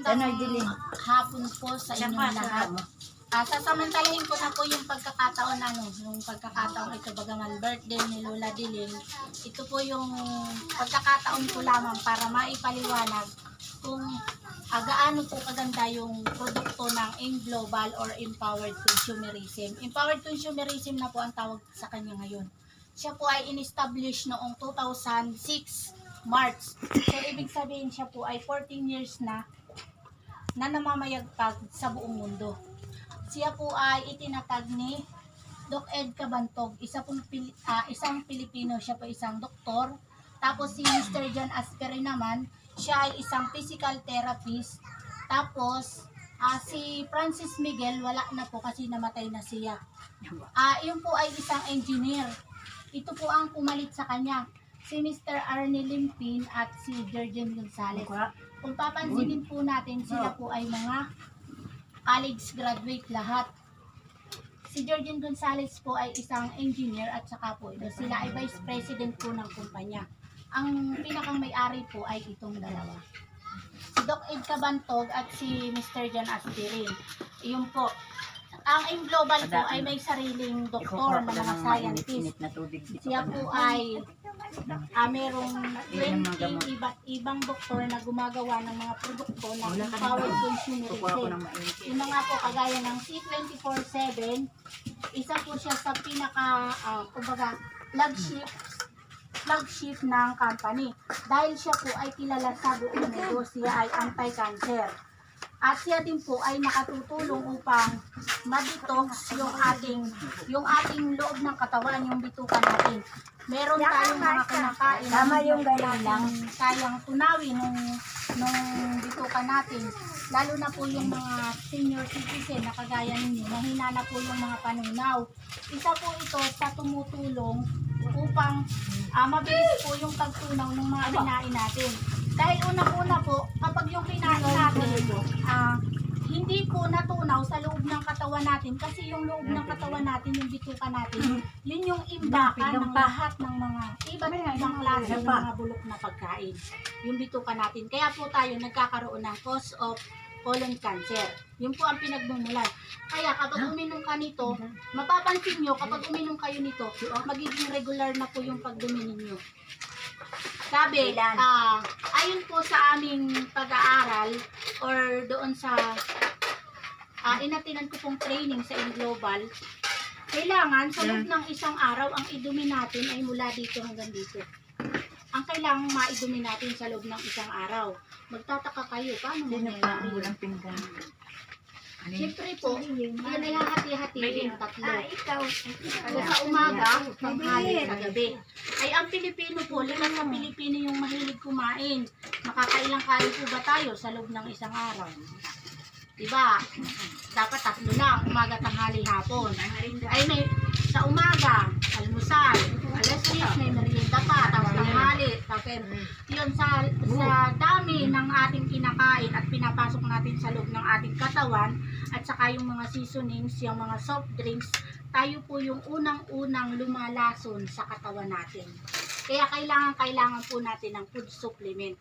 Magandang hapon po sa inyong lahat. Sasamantalahin ko na po yung pagkakataon yung pagkakataon ito bagaman birthday ni Lola Diling. Ito po yung pagkakataon ko lamang para maipaliwanag kung gaano po kaganda yung produkto ng Global or Empowered Consumerism. Empowered Consumerism na po ang tawag sa kanya ngayon. Siya po ay in-establish noong 2006 March. So ibig sabihin siya po ay 14 years na namamayagpag sa buong mundo. Siya po ay itinatag ni Doc Ed Cabantog, isang Pilipino, siya po isang doktor. Tapos si Mr. John Aspery naman, siya ay isang physical therapist. Tapos si Francis Miguel, wala na po kasi namatay na siya. Yun po ay isang engineer. Ito po ang pumalit sa kanya, si Mr. Arnie Limpin at si Jurgen Gonzales. Kung papansinin po natin, sila po ay mga college graduate lahat. Si Jurgen Gonzales po ay isang engineer at saka po sila ay vice president po ng kumpanya. Ang pinakang may-ari po ay itong dalawa. Si Doc Ed Cabantog at si Mr. John Aspirin. Iyon po. Ang Global po ay may sariling doktor na mga scientist. Siya po ay merong 20 iba't ibang doktor na gumagawa ng mga produkto ng empowered consumerism. Yung mga po kagaya ng C24/7, isa po siya sa pinaka flagship ng company. Dahil siya po ay kilala sa buong mundo, siya ay anti-cancer. At siya din po ay nakatutulong upang ma-detox yung ating loob ng katawan, yung bituka natin. Meron tayong mga kinakain yung kayang tunawin nung bituka natin. Lalo na po yung mga senior citizen na kagaya ninyo, mahina na po yung mga panunaw. Isa po ito sa tumutulong upang mabilis po yung pagtunaw ng mga kinain natin. Dahil unang-una po, kapag yung kinain natin, hindi po natunaw sa loob ng katawan natin kasi yung loob ng katawan natin, yung bituka natin, yun yung imbaka ng lahat ng mga iba't ibang klase ng mga bulok na pagkain. Yung bituka natin. Kaya po tayo nagkakaroon ng cause of colon cancer. Yun po ang pinagmumulan. Kaya kapag uminom ka nito, mapapansin nyo kapag uminom kayo nito, magiging regular na po yung pagdumi ninyo. Sabi, ayon po sa aming pag-aaral or doon sa inatinan ko pong training sa Global, kailangan sa loob ng isang araw ang idumi natin ay mula dito hanggang dito. Ang kailangan maidumi natin sa loob ng isang araw. Magtataka kayo, paano mangyayari yun? Siyempre po, yun ay hahati-hatiin tatlo. Sa umaga, tanghali, sa gabi. Ay ang Pilipino po, likas sa Pilipino yung mahilig kumain. Makakailang kain po ba tayo sa loob ng isang araw? Diba? Dapat tatlo lang, umaga, tanghali, hapon. Ay may sa umaga, almusal, alas 10, may merienda pa, tapos tanghali, tapos yun sa dami ng ating kinakain at pinapasok natin sa loob ng ating katawan at saka yung mga seasonings, yung mga soft drinks, tayo po yung unang-unang lumalason sa katawan natin. Kaya kailangan po natin ng food supplement.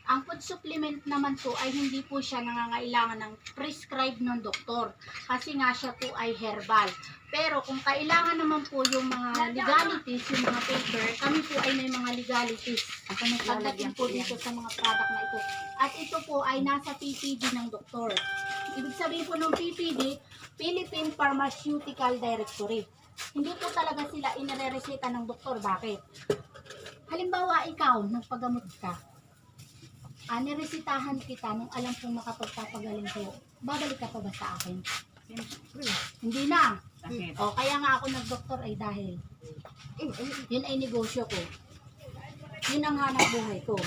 Ang food supplement naman po ay hindi po siya nangangailangan ng prescribed ng doktor kasi nga siya po ay herbal. Pero kung kailangan naman po yung mga legalities, yung mga paper, kami po ay may mga legalities. Pagdating po dito sa mga product na ito. At ito po ay nasa PPD ng doktor. Ibig sabihin po ng PPD, Philippine Pharmaceutical Directory. Hindi po talaga sila inirereseta ng doktor. Bakit? Halimbawa ikaw, nagpagamot ka. Niresitahan kita nung alam kong makapagpapagaling sa'yo. Babalik ka pa ba sa akin? Hindi na. O, kaya nga ako nag-doktor ay dahil yun ay negosyo ko. Yun ang hanap buhay ko.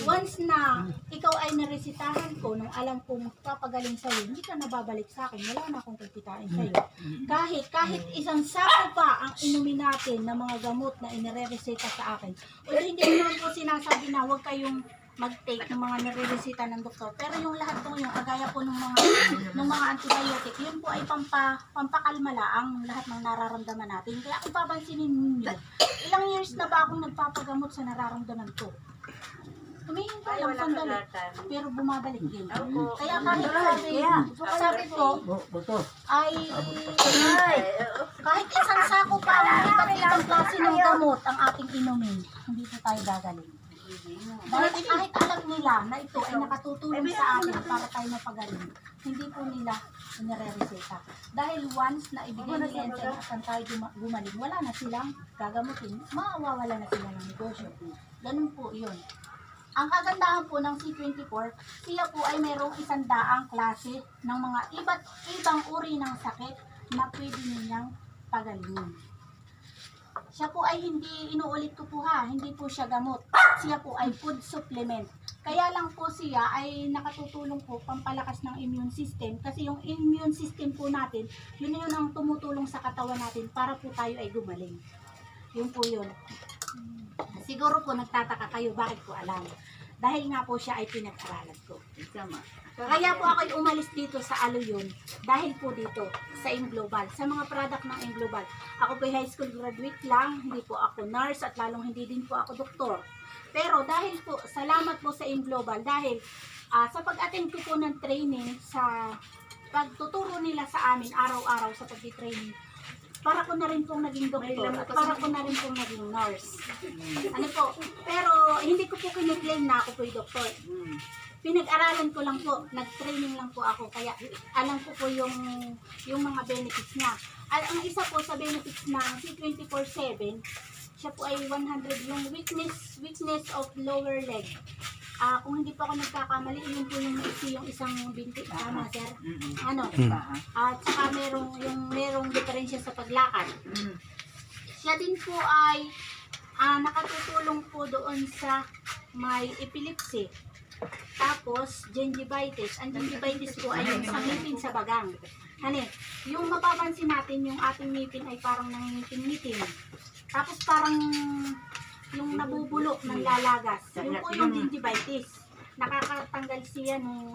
Once na ikaw ay naresitahan ko nung alam kong papagaling sa'yo, hindi ka nababalik sa akin. Wala na akong kikitain sa'yo. Kahit isang sako pa ang inumin natin ng mga gamot na inirereseta sa akin. O hindi naman po sinasabi na huwag kayong mag-take ng mga nire-resita ng doktor. Pero yung lahat po yung agaya po ng mga antibiotic, yun po ay pampakalma laang lahat ng nararamdaman natin. Kaya kung papansinin ninyo, ilang years na ba akong nagpapagamot sa nararamdaman ko? Humihinto lang sandali. Pero bumabalik din. Opo. Kaya kahit sabi ko, ay kahit isang sako pa ang iba't ibang klase ng gamot ang ating inumin, hindi po tayo gagaling. Dahil kahit alam nila na ito ay nakatutulong sa atin para tayo mapagaling, hindi po nila inire-reseta. Dahil once na ibigay nila yan sa saan tayo gumaling, wala na silang gagamutin, mawawala na sila ng negosyo. Ganun po yun. Ang kagandahan po ng C24, siya po ay mayroong 100 klase ng mga iba't ibang uri ng sakit na pwede ninyang pagalingin. Siya po ay hindi, inuulit ko po ha, hindi po siya gamot. Siya po ay food supplement. Kaya lang po siya ay nakatutulong po pampalakas ng immune system. Kasi yung immune system po natin, yun ang tumutulong sa katawan natin para po tayo ay gumaling. Yun po yun. Siguro po nagtataka kayo, bakit ko alam? Dahil nga po siya ay pinag-aralan ko. Kaya po ako ay umalis dito sa Aluyon dahil po dito sa Global, sa mga product ng Global. Ako po ay high school graduate lang, hindi po ako nurse at lalong hindi din po ako doktor. Pero dahil po, salamat po sa Global dahil sa pag-attend ko po ng training, sa pagtuturo nila sa amin araw-araw sa pag-training, para ko na rin pong naging doktor at para ko na rin pong naging nurse. Ano po, pero hindi ko po kiniklaim na ako po yung doktor. Pinag-aralan ko lang po, nag-training lang po ako, kaya alam ko po yung mga benefits niya. At ang isa po sa benefits ng C24/7, siya po ay 100 yung weakness of lower leg. Kung hindi pa ako nagkakamali, yun po yung isang binti, tama sir? Ano? At saka merong diferensya sa paglakad. Siya din po ay nakatutulong po doon sa may epilepsy. Tapos, gingivitis. Ang gingivitis po ay yung sa ngipin sa bagang. Hani, yung mapapansin natin, yung ating ngipin ay parang nangingitim-ngitim. Tapos parang yung nabubulok ng lalagas. Yun po yung gingivitis. Nakakatanggal siya nung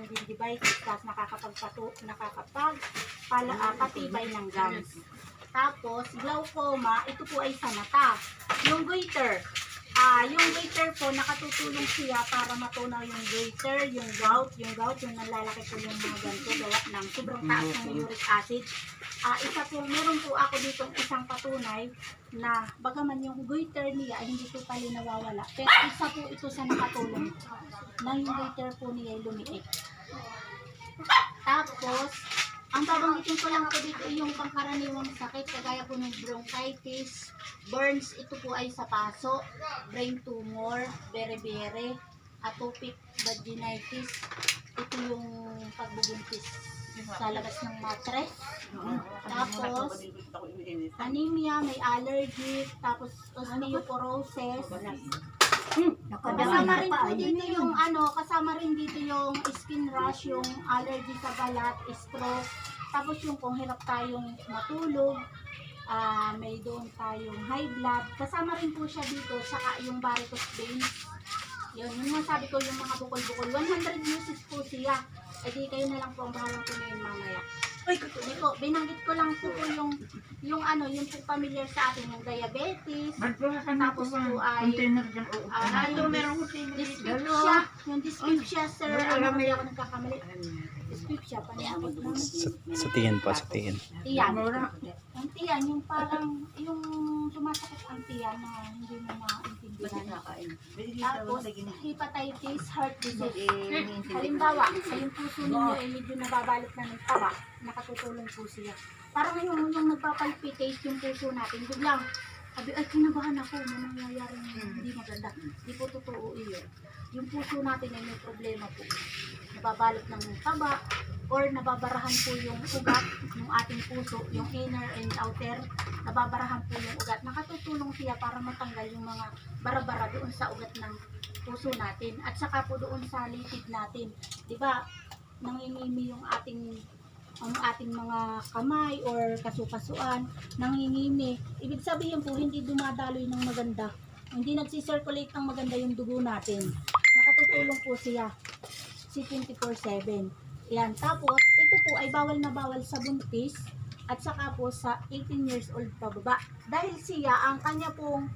gingivitis. Tapos nakakapagpatibay ng gums. Tapos, glaucoma, ito po ay sa mata. Yung goiter. Yung goiter po, nakatutulong siya para matunaw yung goiter, yung gout, yung nalalaki po yung mga ganito, gawa ng sobrang taas ng uric acid. Isa po, meron po ako dito isang patunay na bagaman yung goiter niya ay hindi totally nawawala. Pero isa po ito sa nakatulong na yung goiter po niya ay lumiit. Tapos, ang babanggitin ko lang po dito ay yung pangkaraniwang sakit, kagaya po ng bronchitis, burns, ito po ay sa paso, brain tumor, bere-bere, atopic vaginitis, ito yung pagbubuntis sa labas ng matres. Tapos, anemia, may allergy, tapos osteoporosis. Kasama rin po dito yung kasama rin dito yung skin rash, yung allergy sa balat, stroke. Tapos yung kung hirap tayong matulog, may doon tayong high blood. Kasama rin po siya dito, saka yung varicose veins. Yung sabi ko, yung mga bukol-bukol. 100 uses po siya. E di kayo na lang po ang bahalang kumain mamaya. Hindi po, binanggit ko lang po yung po familiar sa atin, yung diabetes. Tapos po ay dyspepsia. Yung dyspepsia, sir, hindi ako nagkakamali. Dyspepsia, paniyabot lang. Sa tiyan po, sa tiyan. Tiyan. Yung tiyan, yung parang, yung sumasakit ang tiyan na hindi mo maintindihan. Tapos, hepatitis, heart disease. Halimbawa, sa yung puso ninyo ay medyo nababalot na ng taba, nakatutulong po siya. Parang yung nagpapalpitate yung puso natin, biglang, sabi, ay kinabahan ako, may nangyayari hindi maganda. Hindi po totoo iyon. Yung puso natin ay may problema po. Nababalot ng taba, or nababarahan po yung ugat ng ating puso, yung inner and outer, nababarahan po yung ugat. Nakatutulong siya para matanggal yung mga bara-bara doon sa ugat ng puso natin. At saka po doon sa lipid natin. Diba, nangingimi yung ating mga kamay or kasukasuan, nangingimi. Ibig sabihin po, hindi dumadaloy ng maganda. Hindi nagsisirculate ng maganda yung dugo natin. Nakatutulong po siya. C24/7. Yan. Tapos, ito po ay bawal na bawal sa buntis at saka po sa 18 years old pababa. Dahil siya, ang kanya pong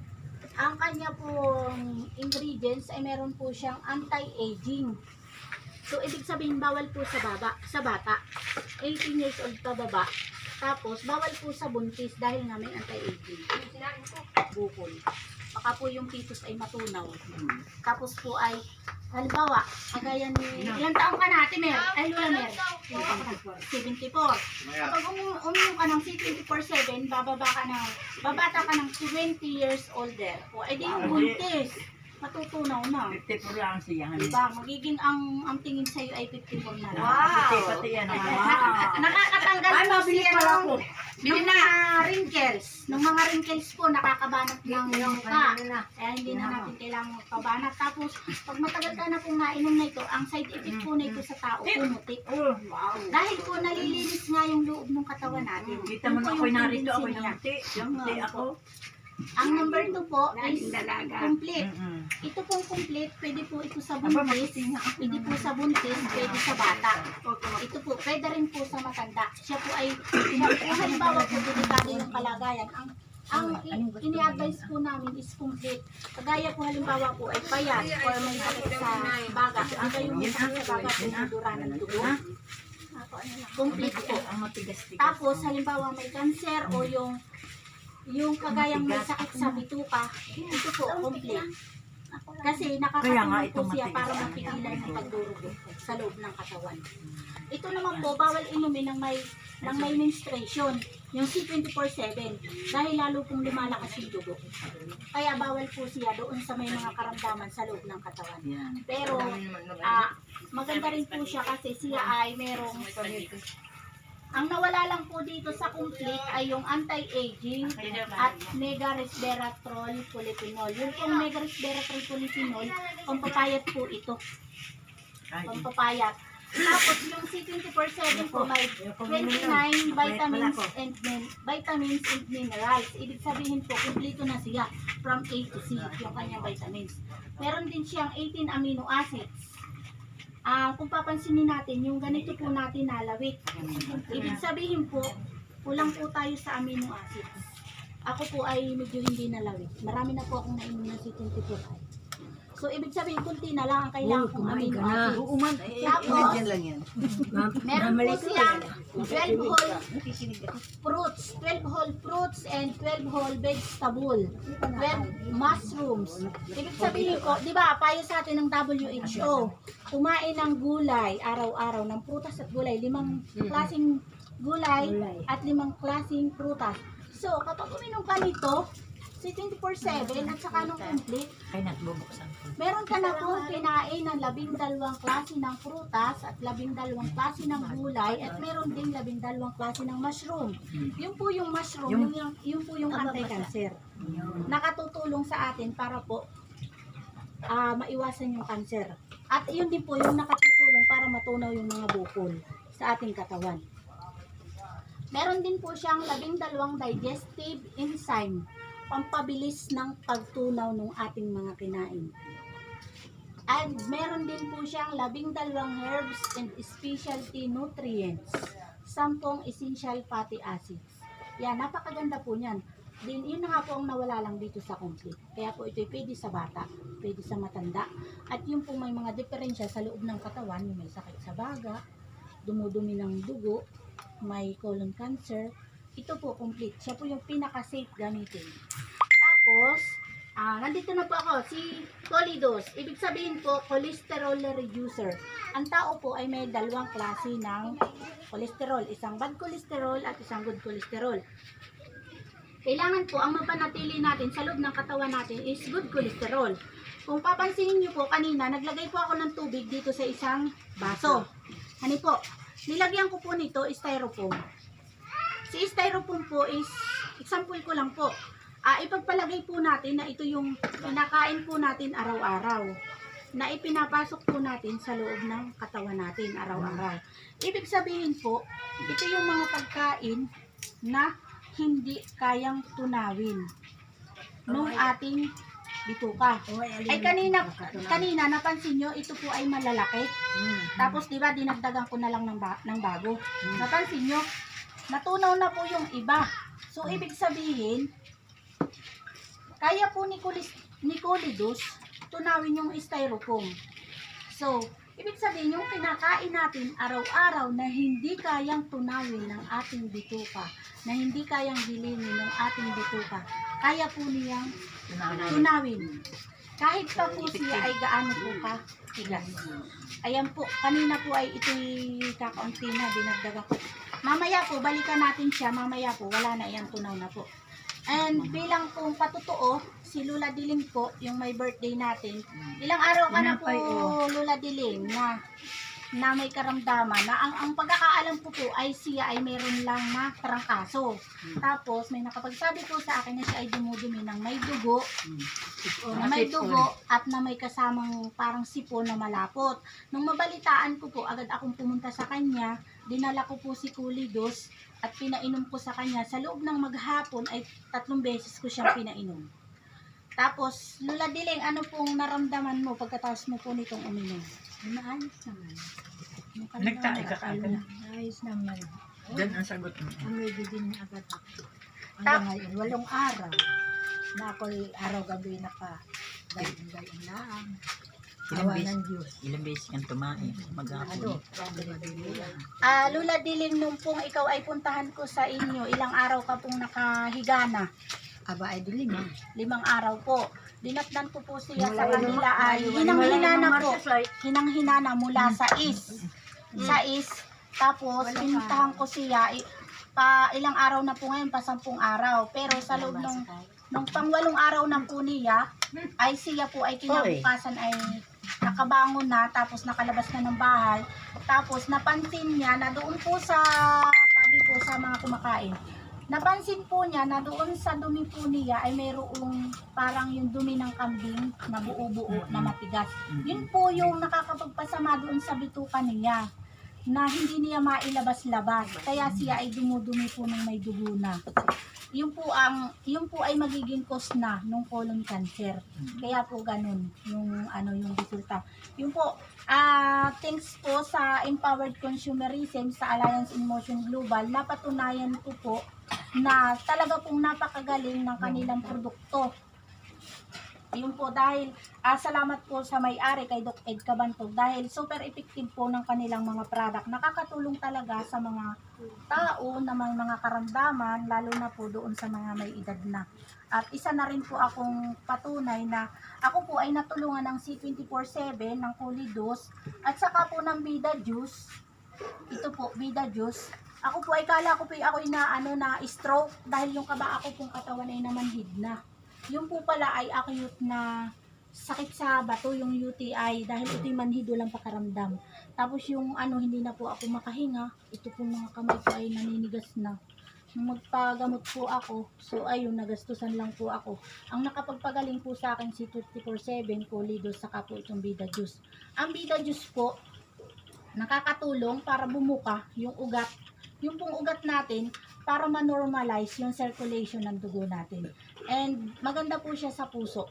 Ang kanya pong ingredients ay meron po siyang anti-aging. So, ibig sabihin, bawal po sa bata. 18 years old pababa. Tapos, bawal po sa buntis dahil nga may anti-aging. Bukol. Baka po yung fetus ay matunaw. Tapos po ay, halimbawa, kagaya ni, ilang taong ka na, Ate Mer? Ay, Lola Mer? 74. Kapag uminom ka ng C24/7, babata ka ng 20 years older. O, ay di yung buntis. Matutunaw na. 54 lang siya. Diba? Magiging ang tingin sa'yo ay 54 na lang. Pati yan. Nakakatanggal Ay, po mabili siya pala ng ako. ng mga wrinkles. Ng mga wrinkles po, nakakabanat ng mukha. Kaya hindi na natin kailangan magpabanat. Tapos, pag matagal ka na pong nainom na ito, ang side effect po na ito sa tao, pumutik. Wow. Dahil po nalilinis nga yung loob ng katawan natin. Kita Yun mo po na yung ako'y narito, tendency ako'y niya. namuti. Namuti ako. Ang number 2 po is complete. Mm-mm. Ito pong complete, pwede po ito sa buntis, pwede po sa buntis, pwede sa bata. Ito po, pwede rin po sa matanda. Siya po ay, kung halimbawa po, delikado yung kalagayan. Ang ini-advise po namin is complete. Kagaya po halimbawa po ay payat or may sakit sa baga. Ang kayo may sakit sa baga, pinadura ng dugo. Complete po. Ang matigas-tigas. Tapos, halimbawa may cancer o yung kagayang may sakit sa bituka, ito po, complete. Kasi Kaya nga nakakatulong po itong siya matigas. para mapigilan ng pagdurugo sa loob ng katawan. Ito naman po, bawal inumin ng may menstruation, yung C24/7, dahil lalo pong lumalakas yung dugo. Kaya bawal po siya doon sa may mga karamdaman sa loob ng katawan. Yan. Pero, maganda rin po siya kasi siya ay merong ang nawala lang po dito sa complete ay yung anti-aging at mega-resveratrol polyphenol. Yung pong mega-resveratrol polyphenol, pampapayat po ito. Pampapayat. Tapos yung C24/7 po may 29 vitamins and minerals. Ibig sabihin po, kumpleto na siya from A to C, yung kanyang vitamins. Meron din siyang 18 amino acids. Kung papansinin natin, yung ganito po natin nalawit. Ibig sabihin po, kulang po tayo sa amino acids. Ako po ay medyo hindi nalawit. Marami na po akong nainom ng C24. So, ibig sabihin, kunti na lang ang kailangan kong amino acids. Tapos, meron po siyang 12 whole fruits and 12 whole vegetable, 12 mushrooms. Ibig sabihin ko, di ba, payo sa atin ng WHO, kumain ng gulay araw-araw, ng prutas at gulay, 5 klaseng gulay at 5 klaseng prutas. So, kapag uminom ka nito, C24/7 at saka nung complete, Ay, nagbubuksan ko. meron ka na pong kinain ng 12 klase ng prutas at 12 klase ng gulay at meron ding 12 klase ng mushroom. Yung po yung mushroom, yung po yung anti-cancer. Nakatutulong sa atin para po maiwasan yung cancer. At yun din po yung nakatutulong para matunaw yung mga bukol sa ating katawan. Meron din po siyang 12 digestive enzyme, pampabilis ng pagtunaw ng ating mga kinain. And meron din po siyang 12 herbs and specialty nutrients, 10 essential fatty acids. Yan, napakaganda po niyan. Din, yun na nga po ang nawala lang dito sa complete. Kaya po ito pwede sa bata, pwede sa matanda. At yung po may mga diferensya sa loob ng katawan, yung may sakit sa baga, dumudumi ng dugo, may colon cancer, ito po complete. Siya po yung pinaka-safe gamitin. Tapos, nandito na po ako, si Colidos. Ibig sabihin po, cholesterol reducer. Ang tao po ay may 2 klase ng cholesterol. Isang bad cholesterol at isang good cholesterol. Kailangan po, ang mapanatili natin sa loob ng katawan natin is good cholesterol. Kung papansinin nyo po, kanina, naglagay po ako ng tubig dito sa isang baso. Hani po, nilagyan ko po nito styrofoam. Si styrofoam po is, example ko lang po, ipagpalagay po natin na ito yung pinakain po natin araw-araw, na ipinapasok po natin sa loob ng katawan natin araw-araw. Ibig sabihin po, ito yung mga pagkain na hindi kayang tunawin nung ating bituka. Ay kanina napansin nyo, ito po ay malalaki. Tapos diba, dinagdagan ko na lang ng bago. Napansin nyo, natunaw na po yung iba. So, ibig sabihin, kaya po ni Colidos tunawin yung styrofoam. So, ibig sabihin yung kinakain natin araw-araw na hindi kayang tunawin ng ating bituka, na hindi kayang hilingin ng ating bituka, kaya po niyang tunawin. Kahit pa po siya ay gaano po ka tigas. Ayan po, kanina po ay ito'y kakaunti na, dinagdaga ko. Mamaya po, balikan natin siya, mamaya po, wala na, yan, tunaw na po. And bilang pong patotoo, si Lula Diling po, yung may birthday natin, ilang araw ka na po, Lula Diling, na may karamdaman, na ang pagkakaalam ko po ay siya ay meron lang na trangkaso. Tapos may nakapagsabi po sa akin na siya ay dumudumi ng may dugo, na may dugo at na may kasamang parang sipon na malapot. Nung mabalitaan ko po, agad akong pumunta sa kanya, dinala ko po si Colidos at pinainom ko sa kanya. Sa loob ng maghapon ay 3 beses ko siyang pinainom. Tapos, Lula Diling, ano pong naramdaman mo pagkatapos mo po nitong uminom? Maayos naman. Nagtae ka agad. Ayos naman. Diyan ang sagot mo. Umigi din agad ako. Hanggang ngayon, 8 araw. Na ako'y araw-gabi naka-gayon lang. Awa ng Diyos. Ilang beses kang tumain? Maghapon. Lula Diling, nung pong ikaw ay puntahan ko sa inyo, ilang araw ka pong nakahigana? Aba ay di 5. 5 araw po. Dinatnan ko po siya sa kanila ay hinang-hinana po. Hinang-hinana mula sa tapos pinuntahan ko siya ilang araw na po ngayon, pa 10 araw. Pero sa loob nung pang 8 araw na po niya, ay siya po ay kinabukasan ay nakabangon na, tapos nakalabas na ng bahay. Tapos napansin niya na doon po sa tabi po sa mga kumakain, napansin po niya na doon sa dumi po niya ay mayroong parang yung dumi ng kambing na buo-buo na matigas. Yun po yung nakakapagpasama doon sa bituka niya na hindi niya mailabas-labas. Kaya siya ay dumudumi po ng may dugo na. Yun po ay magiging cause na ng colon cancer. Kaya po ganun yung resulta. Yun po, thanks po sa Empowered Consumerism sa Alliance in Motion Global, napatunayan ko po na talaga pong napakagaling ng kanilang produkto. Yun po dahil salamat po sa may-ari kay Doc Ed Cabantog dahil super effective po ng kanilang mga product. Nakakatulong talaga sa mga tao na may mga karamdaman, lalo na po doon sa mga may edad na. At isa na rin po akong patunay na ako po ay natulungan ng C24/7 ng Colidos at saka po ng Vida Juice. Ito po, Vida Juice. Ako po ay kala ko po ako ay na stroke dahil yung kaba ako pong katawan ay namanhid na. Yung po pala ay acute na sakit sa bato, yung UTI, dahil ito'y manhido lang pakaramdam. Tapos yung hindi na po ako makahinga, ito po mga kamay ko ay naninigas na. Nung magpagamot po ako, so ayun, nagastusan lang po ako. Ang nakapagpagaling po sa akin si 24/7, Colidos, saka po itong Vida Juice. Ang Vida Juice po, nakakatulong para bumuka yung ugat. Yung pong ugat natin, para ma-normalize yung circulation ng dugo natin. And maganda po siya sa puso.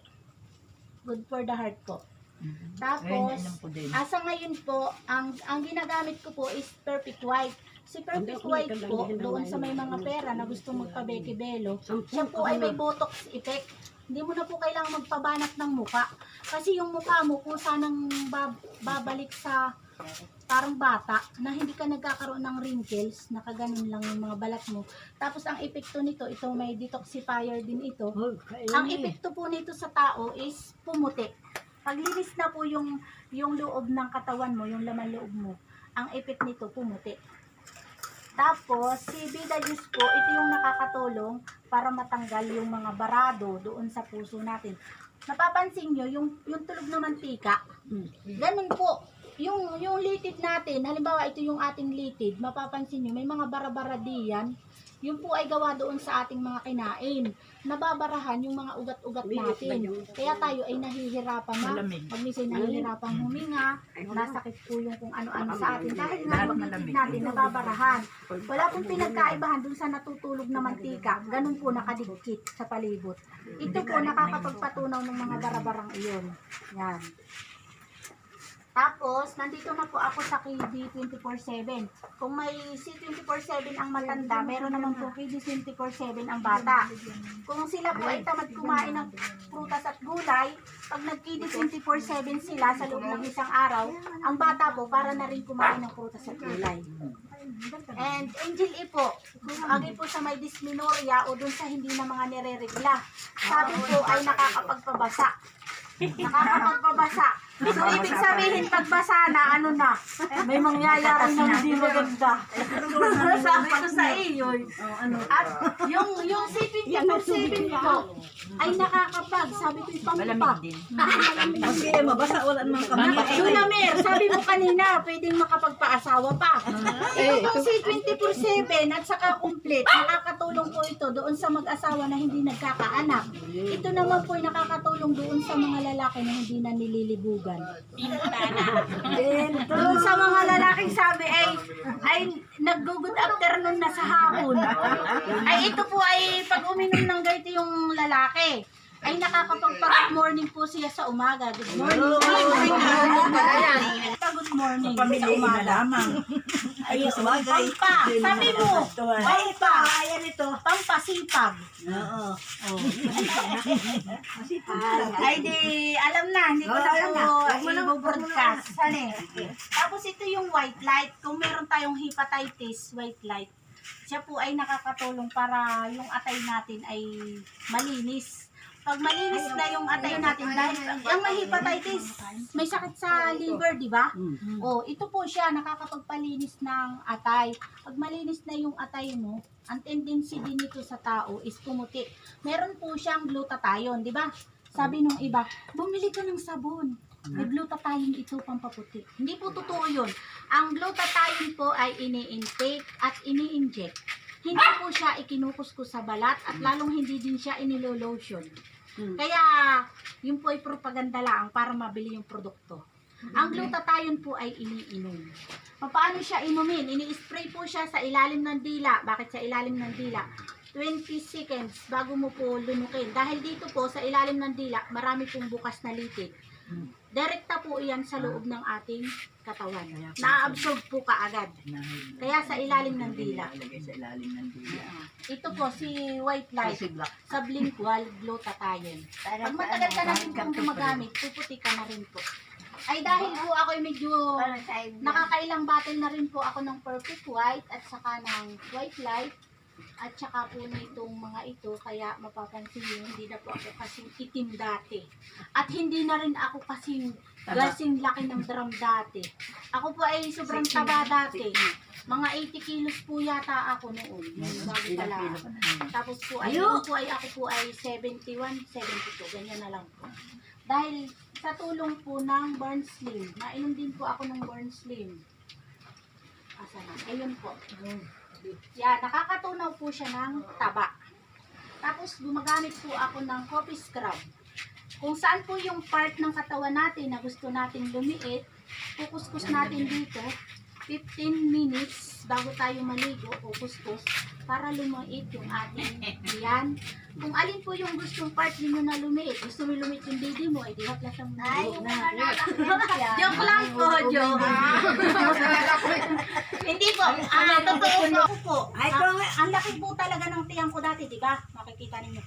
Good for the heart po. Tapos, asa ngayon po, ang ginagamit ko po is Perfect White. Si Perfect White po, doon sa may mga pera na gusto magpa-beke-belo, siya po ay may botox effect. Hindi mo na po kailangang magpabanat ng muka. Kasi yung mukha mo, kung sanang babalik sa parang bata, na hindi ka nagkakaroon ng wrinkles, nakaganon lang yung mga balat mo. Tapos ang epekto nito, ito may detoxifier din ito. Ang epekto po nito sa tao is pumuti. Paglinis na po yung loob ng katawan mo, yung laman loob mo, ang epekto nito pumuti. Tapos si Vida Juice po, ito yung nakakatulong para matanggal yung mga barado doon sa puso natin. Napapansin nyo, yung tulog na mantika, ganun po. Yung litid natin, halimbawa ito yung ating litid, mapapansin nyo, may mga bara-bara diyan. Yun po ay gawa doon sa ating mga kinain. Nababarahan yung mga ugat-ugat natin. Kaya tayo ay nahihirapan na. Pag minsan nahihirapan huminga, nasakit po yung kung ano-ano sa atin. Dahil nga yung litid natin, nababarahan. Wala pong pinagkaibahan doon sa natutulog na mantika. Ganun po nakadikit sa palibot. Ito po nakakapagpatunaw ng mga bara-barang iyon. Yan. Tapos, nandito na po ako sa KD 24/7. Kung may C24/7 ang matanda, meron naman po KD 24/7 ang bata. Kung sila po ay tamad kumain ng prutas at gulay, pag nag-KD 24/7 sila sa loob ng isang araw, ang bata po para na rin kumain ng prutas at gulay. And Angel E po, agi po sa may dysmenorrhea o dun sa hindi na mga nireregla. Sabi po ay nakakapagpabasa. Nakakapagpabasa. So, ibig sabihin, pagbasa na, ano na, may mangyayari na hindi maganda. Sabi ko sa iyo. At yung C24/7 ko, ay nakakapag, sabi ko, Malamig pampa. din. Kasi mabasa, wala namang kamay. Dunamer, sabi mo kanina, pwedeng makapagpaasawa pa. Ito pong C24/7 at saka complete, nakakatulong po ito doon sa mag-asawa na hindi nagkakaanak. Ito naman po ay nakakatulong doon sa mga lalaki na hindi na nililibugan. Doon sa mga lalaking sabi ay nag-good afternoon na sa hapon. Ay ito po ay pag uminom ng ganito yung lalaki, ay nakakapag-good morning po siya sa umaga. Good morning. Good morning sa Pamilya na umaga. lamang. Ay, sabagay. Pampa, sabi mo. Pampa, Ayan ito. pampasipag. Oo. Ay di, alam na, hindi ko na po i-broadcast. Saan Tapos ito yung white light. Kung meron tayong hepatitis, white light, siya po ay nakakatulong para yung atay natin ay malinis. Pag malinis na yung atay natin, dahil yung may hepatitis, may sakit sa liver, di ba? O, ito po siya, nakakapagpalinis ng atay. Pag malinis na yung atay mo, ang tendency din nito sa tao is pumuti. Meron po siyang glutathione, di ba? Sabi nung iba, bumili ka ng sabon. May glutathione ito pampaputi. Hindi po totoo yun. Ang glutathione po ay ini-intake at ini-inject. Hindi po siya ikinukuskus sa balat at lalong hindi din siya inilolotion. Kaya, yun po ay propaganda lang para mabili yung produkto. Ang glutathione po ay iniinom. Paano siya inumin? Ini-spray po siya sa ilalim ng dila. Bakit sa ilalim ng dila? 20 seconds bago mo po lunukin. Dahil dito po sa ilalim ng dila, marami pong bukas na litid. Direkta po iyan sa loob ng ating katawan. Na-absorb po kaagad. Kaya sa ilalim ng dila. Sa ilalim ng dila. Ito po si white light, sublingual glutathione. Pag matagal ka na rin pong gumagamit, puputi ka na rin po. Ay dahil po ako medyo nakakailang battle na rin po ako ng perfect white at saka ng white light at saka po na itong mga ito, kaya mapapansin nyo, hindi na po ako kasing itim dati. At hindi na rin ako kasing laki ng drum dati. Ako po ay sobrang taba dati. Mga 80 kilos po yata ako noon. Bago pala. Tapos po ay, ako po ay 71, 72. Ganyan na lang po. Dahil sa tulong po ng Burn Slim, nainom din po ako ng Burn Slim. Asa na? Ayun po. Yan, nakakatunaw po siya ng taba. Tapos gumagamit po ako ng coffee scrub. Kung saan po yung part ng katawan natin na gusto nating lumiit, kukuskus natin dito 15 minutes bago tayo maligo o kuskus para lumiit yung ating yan. Kung alin po yung gustong part ninyo na lumiit, gusto mo lumiit yung didi mo, ay dihat lang siyang joke lang po, joke. Hindi po, totoo po. Ang laki po talaga ng tiyang ko dati, di ba? Makikita ninyo.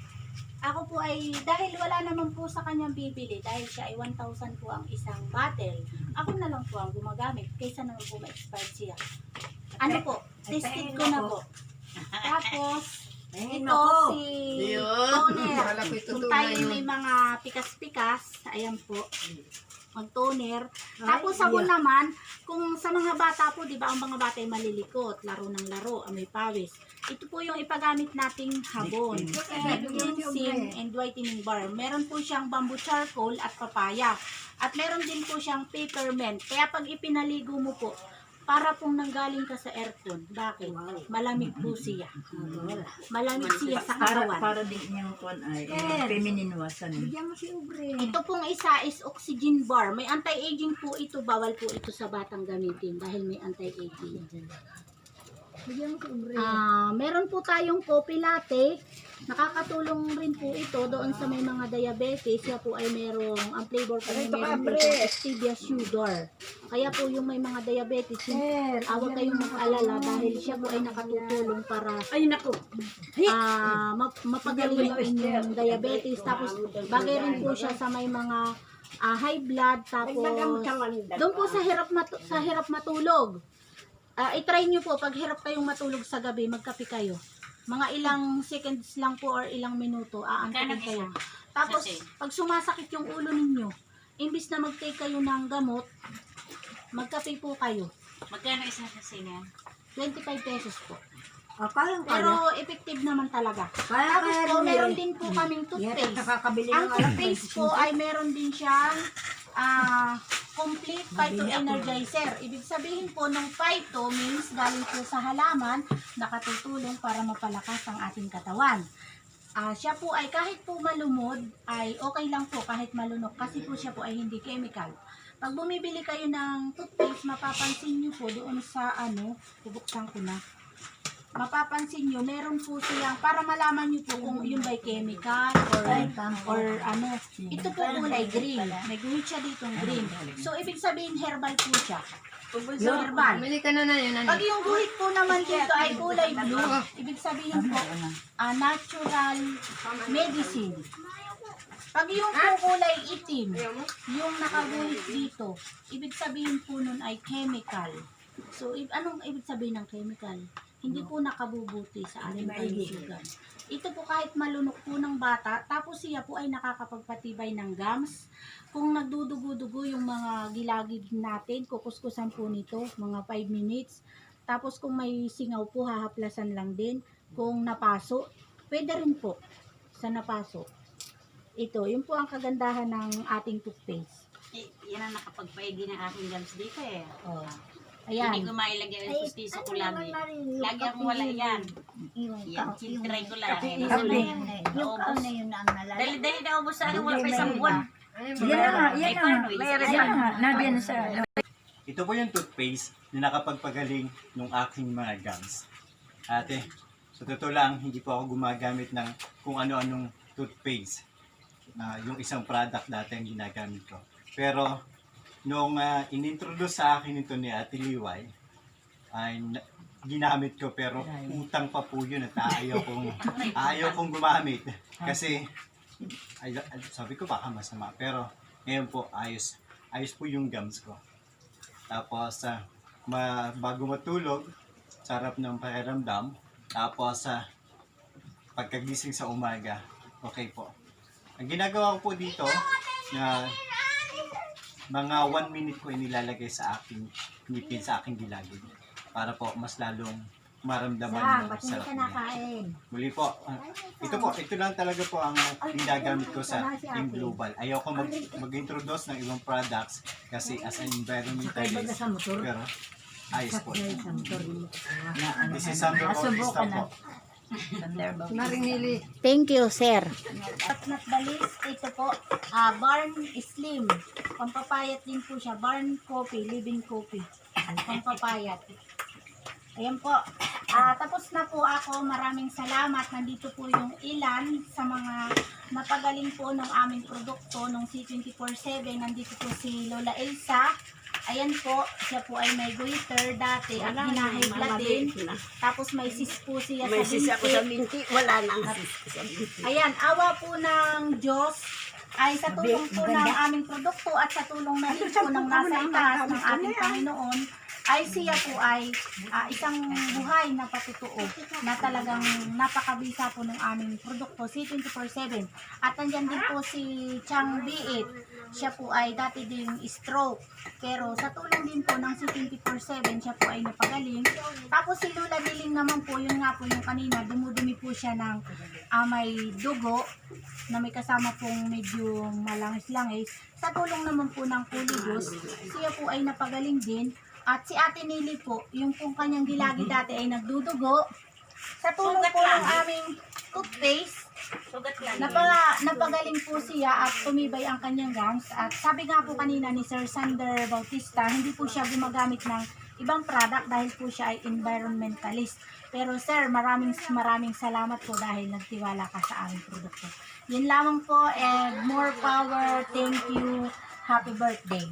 Ako po ay, dahil wala naman po sa kanyang bibili, dahil siya ay 1,000 po ang isang bottle, ako na lang po ang gumagamit, kaysa naman po ma-expired siya. Ano po, tested ko na po. Tapos, ito si toner. Kung tayo may mga pikas-pikas, ayan po, mag-toner. Tapos sabon naman, kung sa mga bata po, di ba, ang mga bata ay malilikot, laro ng laro, amoy pawis. Ito po yung ipagamit nating habon. Cleansing and whitening bar. Meron po siyang bamboo charcoal at papaya. At meron din po siyang peppermint. Kaya pag ipinaligo mo po, para pong nanggaling ka sa aircon. Bakit? Malamig po siya. Malamig siya sa katawan. Para din yung kon ay feminine wasan. Bigyan mo si Ubre. Ito pong isa is oxygen bar. May anti-aging po ito. Bawal po ito sa batang gamitin dahil may anti-aging. Bigyan mo si Umbre. Meron po tayong coffee latte. Nakakatulong rin po ito doon sa may mga diabetes. Siya po ay ang flavor po ay meron po stevia sugar. Kaya po yung may mga diabetes, huwag kayong mag-alala dahil siya po ay nakatutulong para mapagaling yung inyong diabetes. Tapos bagay rin po siya sa may mga high blood. Tapos doon po sa hirap matulog. I-try nyo po, pag hirap kayong matulog sa gabi, magkape kayo. Mga ilang seconds lang po or ilang minuto, aantakin kayo. Tapos, pag sumasakit yung ulo ninyo, imbis na mag-take kayo ng gamot, magkape po kayo. Magkano isa sa sina? 25 pesos po. Kaya. Pero effective naman talaga. Tapos po, meron din po kaming toothpaste. Nakakabili Ang toothpaste po ay meron din siyang complete phyto-energizer. Ibig sabihin po ng phyto means galing po sa halaman, nakatutulong para mapalakas ang ating katawan. Siya po ay kahit po malumod, ay okay lang po kahit malunok kasi po siya po ay hindi chemical. Pag bumibili kayo ng toothpaste, mapapansin nyo po doon sa bubuksan ko na. Mapapansin nyo, meron po siyang, para malaman nyo po kung yun ba'y chemical or ano. Ito po kulay green. May guhit siya ditong green. So, ibig sabihin herbal po siya. Herbal. Bili ka na yun. Pag yung guhit po naman dito ay kulay blue, ibig sabihin po, natural medicine. Pag yung po kulay itim, yung nakaguhit dito, ibig sabihin po nun ay chemical. So, anong ibig sabihin ng chemical? Hindi po nakabubuti sa ating kalusugan. Ito po kahit malunok po ng bata, tapos siya po ay nakakapagpatibay ng gums. Kung nagdudugo-dugo yung mga gilagid natin, kukuskusan po nito, mga 5 minutes. Tapos kung may singaw po, hahaplasan lang din. Kung napaso, pwede rin po sa napaso. Ito, yun po ang kagandahan ng ating toothpaste. Yan ang nakapagpaigi ng aking gums dito eh. Ayan. Hindi ko mailagay ang pustiso ko lagi. Lagi akong wala yan. Yan, try ko lang. Yung na yun ang nalala. Dali-dali na ubos sa akin, wala pa isang buwan. Yan na. Nabiyan sa... Ito po yung toothpaste na nakapagpagaling ng aking mga gums. Ate, sa totoo lang, hindi po ako gumagamit ng kung ano-anong toothpaste. Yung isang product dati ang ginagamit ko. Pero, nung inintroduce sa akin ito ni Ate Liway, ay ginamit ko pero utang pa po yun at ayaw kong gumamit. Kasi, sabi ko baka masama. Pero, ngayon po, ayos po yung gums ko. Tapos, bago matulog, sarap ng pakiramdam. Tapos, pagkagising sa umaga, okay po. Ang ginagawa ko po dito, na mga 1 minute ko inilalagay sa aking ngipin, sa aking gilagid. Para po, mas lalong maramdaman yung sarap niya. Muli po, ito lang talaga po ang ginagamit ko sa Team Global. Ayoko mag-introduce ng ibang products kasi as an environmentalist. Pero ayos po. This is Sandro Bautista po. Thank you, sir. At not the least, ito po, Barn Slim. Pampapayat din po siya. Barn Coffee, Living Coffee. Pampapayat. Ayan po. Tapos na po ako. Maraming salamat. Nandito po yung ilan sa mga napagaling po ng aming produkto ng C24/7. Nandito po si Lola Elsa. Ayan po, siya po ay may goiter dati at hinahibla din. Tapos may sis po siya sa binti. sa binti, wala nang sis sa binti. Ayan, awa po ng Diyos ay sa tulong po ng aming produkto at sa tulong na rin po ng nasa itaas ng ating Panginoon, ay siya po ay isang buhay na patutuo na talagang napakabisa po ng aming produkto, C24/7. At nandyan din po si Chang Biit. Siya po ay dati ding stroke. Pero sa tulong din po ng C24/7, siya po ay napagaling. Tapos si Lula Diling naman po, yun nga po yung kanina, dumudumi po siya ng may dugo na may kasama pong medyo malangis-langis. Sa tulong naman po ng Pulidos, siya po ay napagaling din. At si Ate Nili po, yung pong kanyang gilagi dati ay nagdudugo. Sa tulong po ng aming toothpaste, napagaling po siya at tumibay ang kanyang gums. At sabi nga po kanina ni Sir Sander Bautista, hindi po siya gumagamit ng ibang product dahil po siya ay environmentalist. Pero sir, maraming salamat po dahil nagtiwala ka sa aming produkto. Yun lamang po, and more power. Thank you. Happy birthday.